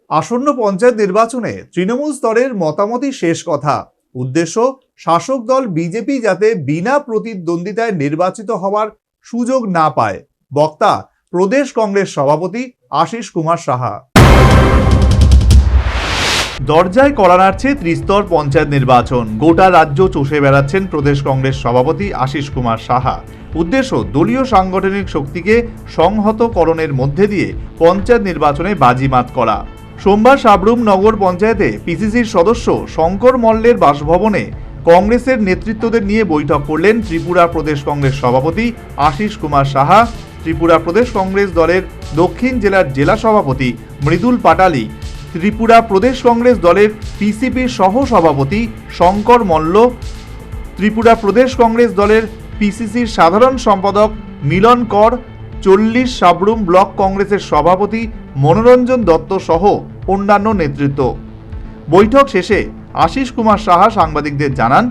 আসন্ন পঞ্চায়েত নির্বাচনে তৃণমূল স্তরের মতামতই শেষ কথা। উদ্দেশ্য, শাসক দল বিজেপি যাতে বিনা প্রতিদ্বন্দ্বিতায় নির্বাচিত হওয়ার সুযোগ না পায়। বক্তা প্রদেশ কংগ্রেস সভাপতি আশিস কুমার সাহা। দরজায় কড়া নাড়ছে ত্রিস্তর পঞ্চায়েত নির্বাচন। গোটা রাজ্য চষে বেড়াচ্ছেন প্রদেশ কংগ্রেস সভাপতি আশিস কুমার সাহা। উদ্দেশ্য, দলীয় সাংগঠনিক শক্তিকে সংহতকরণের মধ্যে দিয়ে পঞ্চায়েত নির্বাচনে বাজিমাত করা। সোমবার সাবরুম নগর পঞ্চায়েতে পিসিসির সদস্য শঙ্কর মল্লের বাসভবনে কংগ্রেসের নেতৃত্বদের নিয়ে বৈঠক করলেন ত্রিপুরা প্রদেশ কংগ্রেস সভাপতি আশিস কুমার সাহা, ত্রিপুরা প্রদেশ কংগ্রেস দলের দক্ষিণ জেলার জেলা সভাপতি মৃদুল পাটালি, ত্রিপুরা প্রদেশ কংগ্রেস দলের পিসিপির সহ সভাপতি শঙ্কর মল্ল, ত্রিপুরা প্রদেশ কংগ্রেস দলের পিসিসির সাধারণ সম্পাদক মিলন কর, 40 সাবরুম ব্লক কংগ্রেসের সভাপতি মনোরঞ্জন দত্ত সহ অন্যান্য নেতৃত্ব। বৈঠক শেষে আশিস কুমার সাহা সাংবাদিকদের জানান,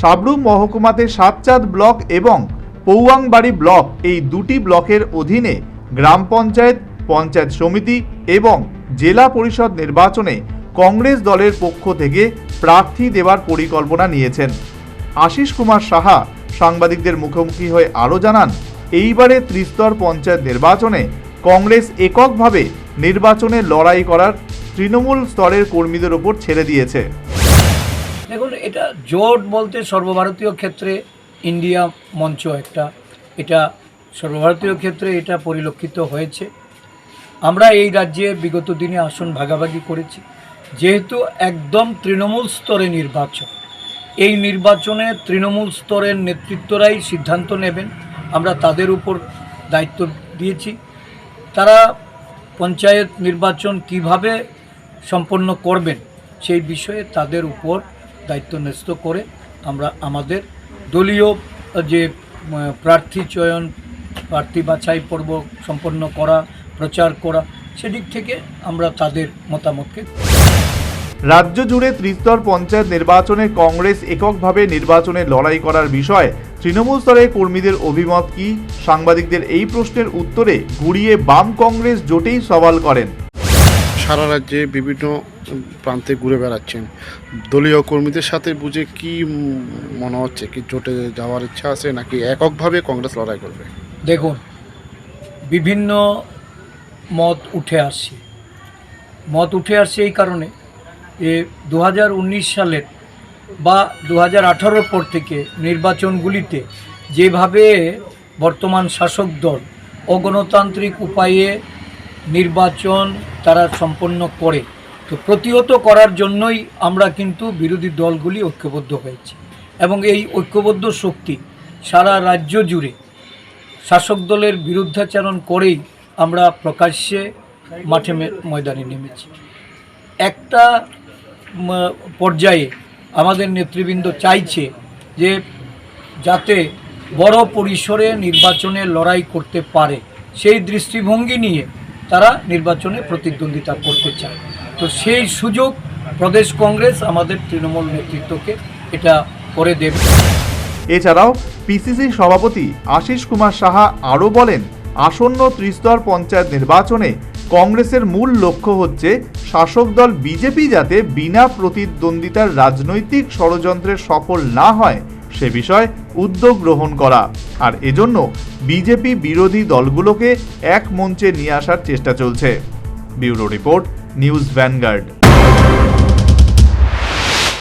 সাবরুম মহকুমাতে সাতচাঁদ ব্লক এবং পৌয়াংবাড়ি ব্লক, এই দুটি ব্লকের অধীনে গ্রাম পঞ্চায়েত, পঞ্চায়েত সমিতি এবং জেলা পরিষদ নির্বাচনে কংগ্রেস দলের পক্ষ থেকে প্রার্থী দেওয়ার পরিকল্পনা নিয়েছেন। আশিস কুমার সাহা সাংবাদিকদের মুখোমুখি হয়ে আরও জানান, এইবারে ত্রিস্তর পঞ্চায়েত নির্বাচনে কংগ্রেস এককভাবে নির্বাচনে লড়াই করার তৃণমূল স্তরের কর্মীদের ওপর ছেড়ে দিয়েছে। দেখুন, এটা জোট বলতে সর্বভারতীয় ক্ষেত্রে ইন্ডিয়া মঞ্চ এটা সর্বভারতীয় ক্ষেত্রে এটা পরিলক্ষিত হয়েছে। আমরা এই রাজ্যে বিগত দিনে আসন ভাগাভাগি করেছি। যেহেতু একদম তৃণমূল স্তরে নির্বাচন, এই নির্বাচনে তৃণমূল স্তরের নেতৃত্বরাই সিদ্ধান্ত নেবেন। আমরা তাদের উপর দায়িত্ব দিয়েছি। তারা পঞ্চায়েত নির্বাচন কিভাবে সম্পন্ন করবেন সেই বিষয়ে তাদের উপর দায়িত্ব ন্যস্ত করে আমরা আমাদের দলীয় যে প্রার্থী চয়ন, প্রার্থী বাছাই পর্ব সম্পন্ন করা, প্রচার করা, সেদিক থেকে আমরা তাদের মতামতকে। রাজ্য জুড়ে ত্রিস্তর পঞ্চায়েত নির্বাচনে কংগ্রেস এককভাবে নির্বাচনে লড়াই করার বিষয়ে তৃণমূল স্তরের কর্মীদের অভিমত কি? সাংবাদিকদের এই প্রশ্নের উত্তরে ঘুরিয়ে বাম কংগ্রেস জোটেই সওয়াল করেন। সারা রাজ্যে বিভিন্ন প্রান্তে ঘুরে বেড়াচ্ছেন, দলীয় কর্মীদের সাথে বুঝে কি মনে হচ্ছে, কি জোটে যাওয়ার ইচ্ছা আছে নাকি এককভাবে কংগ্রেস লড়াই করবে? দেখুন, বিভিন্ন মত উঠে আসছে এই কারণে যে 2019 সালের বা 2018 পর থেকে নির্বাচনগুলিতে যেভাবে বর্তমান শাসক দল অগণতান্ত্রিক উপায়ে নির্বাচন তারা সম্পন্ন করে, তো প্রতিহত করার জন্যই আমরা কিন্তু বিরোধী দলগুলি ঐক্যবদ্ধ হয়েছি এবং এই ঐক্যবদ্ধ শক্তি সারা রাজ্য জুড়ে শাসক দলের বিরুদ্ধাচরণ করেই আমরা প্রকাশ্যে মাঠে ময়দানে নেমেছি। একটা পর্যায়ে আমাদের নেতৃবৃন্দ চাইছে যে যাতে বড় পরিসরে নির্বাচনে লড়াই করতে পারে, সেই দৃষ্টিভঙ্গি নিয়ে তারা নির্বাচনে প্রতিদ্বন্দ্বিতা করতে চায়। তো সেই সুযোগ প্রদেশ কংগ্রেস আমাদের তৃণমূল নেতৃত্বকে এটা করে দেবে। এছাড়াও পিসিসি সভাপতি আশিস কুমার সাহা আরও বলেন, আসন্ন ত্রিস্তর পঞ্চায়েত নির্বাচনে কংগ্রেসের মূল লক্ষ্য হচ্ছে শাসক দল বিজেপি যাতে বিনা প্রতিদ্বন্দ্বিতার রাজনৈতিক ষড়যন্ত্রে সফল না হয় সে বিষয়ে উদ্যোগ গ্রহণ করা, আর এজন্য বিজেপি বিরোধী দলগুলোকে এক মঞ্চে নিয়ে আসার চেষ্টা চলছে। Bureau report, news vanguard.